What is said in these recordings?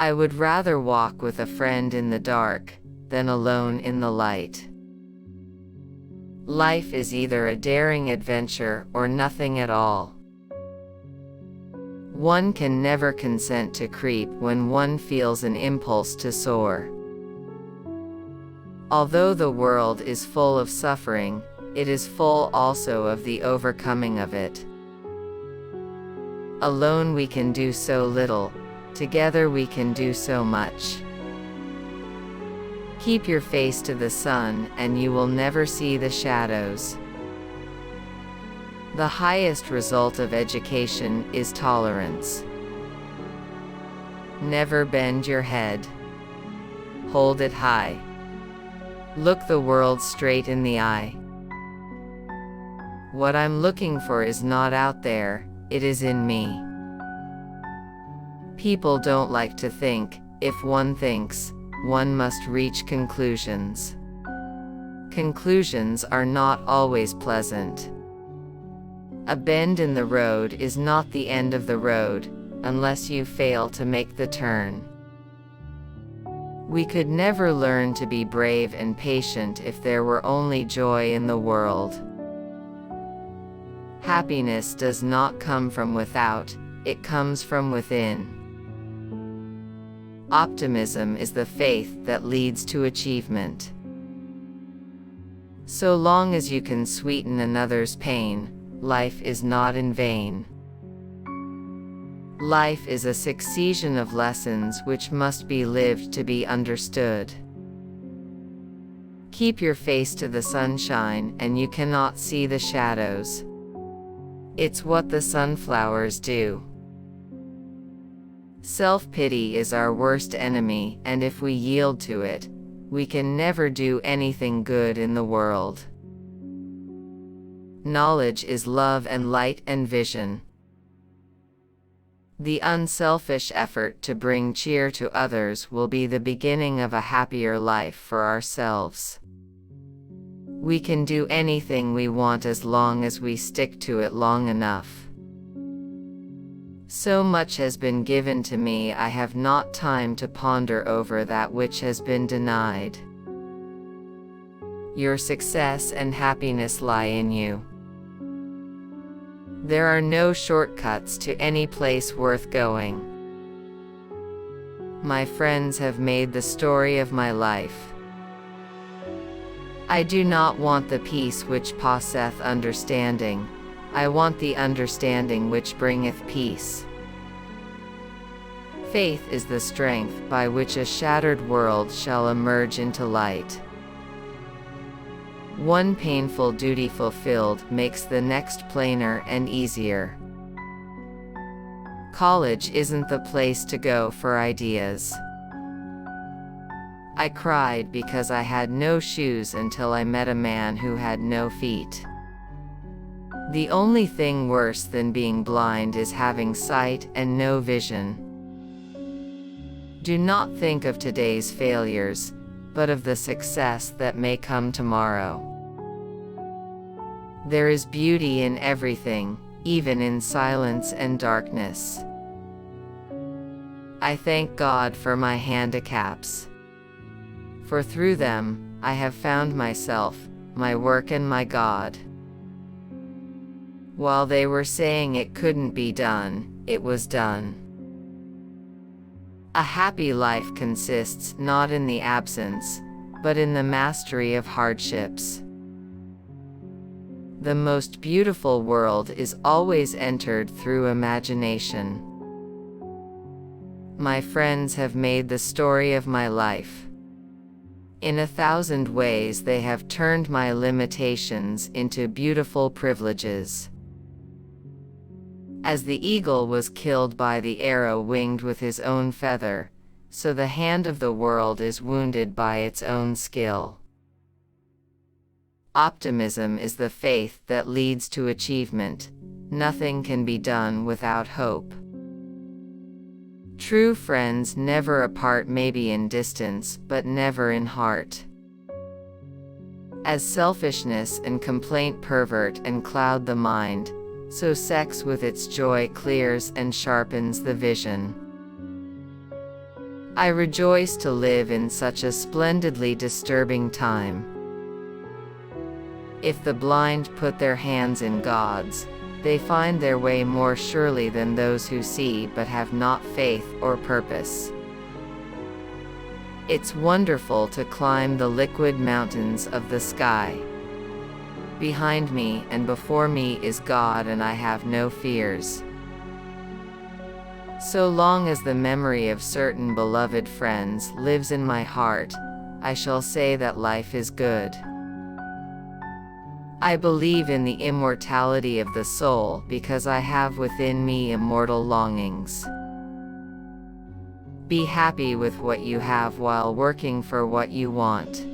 I would rather walk with a friend in the dark than alone in the light. Life is either a daring adventure or nothing at all. One can never consent to creep when one feels an impulse to soar. Although the world is full of suffering, it is full also of the overcoming of it. Alone we can do so little, together we can do so much. Keep your face to the sun and you will never see the shadows. The highest result of education is tolerance. Never bend your head. Hold it high. Look the world straight in the eye. What I'm looking for is not out there, it is in me. People don't like to think. If one thinks, one must reach conclusions. Conclusions are not always pleasant. A bend in the road is not the end of the road, unless you fail to make the turn. We could never learn to be brave and patient if there were only joy in the world. Happiness does not come from without, it comes from within. Optimism is the faith that leads to achievement. So long as you can sweeten another's pain, life is not in vain. Life is a succession of lessons which must be lived to be understood. Keep your face to the sunshine and you cannot see the shadows. It's what the sunflowers do. Self-pity is our worst enemy, and if we yield to it, we can never do anything good in the world. Knowledge is love and light and vision. The unselfish effort to bring cheer to others will be the beginning of a happier life for ourselves. We can do anything we want as long as we stick to it long enough. So much has been given to me, I have not time to ponder over that which has been denied. Your success and happiness lie in you. There are no shortcuts to any place worth going. My friends have made the story of my life. I do not want the peace which passeth understanding, I want the understanding which bringeth peace. Faith is the strength by which a shattered world shall emerge into light. One painful duty fulfilled makes the next plainer and easier. College isn't the place to go for ideas. I cried because I had no shoes until I met a man who had no feet. The only thing worse than being blind is having sight and no vision. Do not think of today's failures, but of the success that may come tomorrow. There is beauty in everything, even in silence and darkness. I thank God for my handicaps. For through them, I have found myself, my work and my God. While they were saying it couldn't be done, it was done. A happy life consists not in the absence, but in the mastery of hardships. The most beautiful world is always entered through imagination. My friends have made the story of my life. In 1,000 ways they have turned my limitations into beautiful privileges. As the eagle was killed by the arrow winged with his own feather, so the hand of the world is wounded by its own skill. Optimism is the faith that leads to achievement. Nothing can be done without hope. True friends never apart, maybe in distance, but never in heart. As selfishness and complaint pervert and cloud the mind, so sex with its joy clears and sharpens the vision. I rejoice to live in such a splendidly disturbing time. If the blind put their hands in God's, they find their way more surely than those who see but have not faith or purpose. It's wonderful to climb the liquid mountains of the sky. Behind me and before me is God, and I have no fears. So long as the memory of certain beloved friends lives in my heart, I shall say that life is good. I believe in the immortality of the soul because I have within me immortal longings. Be happy with what you have while working for what you want.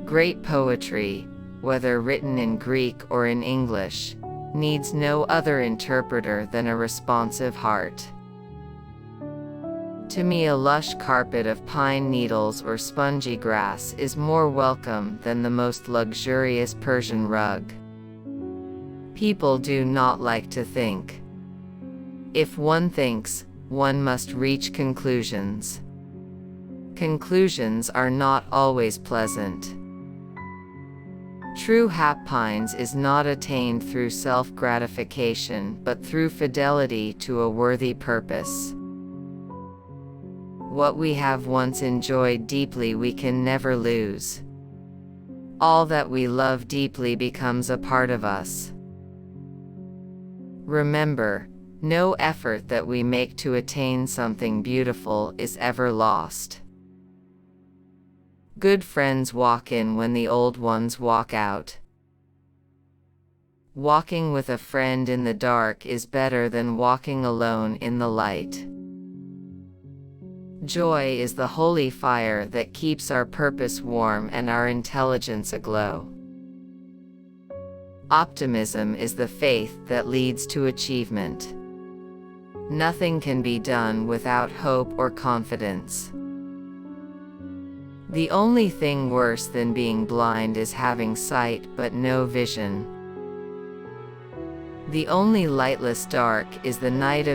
Great poetry, whether written in Greek or in English, needs no other interpreter than a responsive heart. To me, a lush carpet of pine needles or spongy grass is more welcome than the most luxurious Persian rug. People do not like to think. If one thinks, one must reach conclusions. Conclusions are not always pleasant. True happiness is not attained through self-gratification but through fidelity to a worthy purpose. What we have once enjoyed deeply we can never lose. All that we love deeply becomes a part of us. Remember, no effort that we make to attain something beautiful is ever lost. Good friends walk in when the old ones walk out. Walking with a friend in the dark is better than walking alone in the light. Joy is the holy fire that keeps our purpose warm and our intelligence aglow. Optimism is the faith that leads to achievement. Nothing can be done without hope or confidence. The only thing worse than being blind is having sight but no vision. The only lightless dark is the night of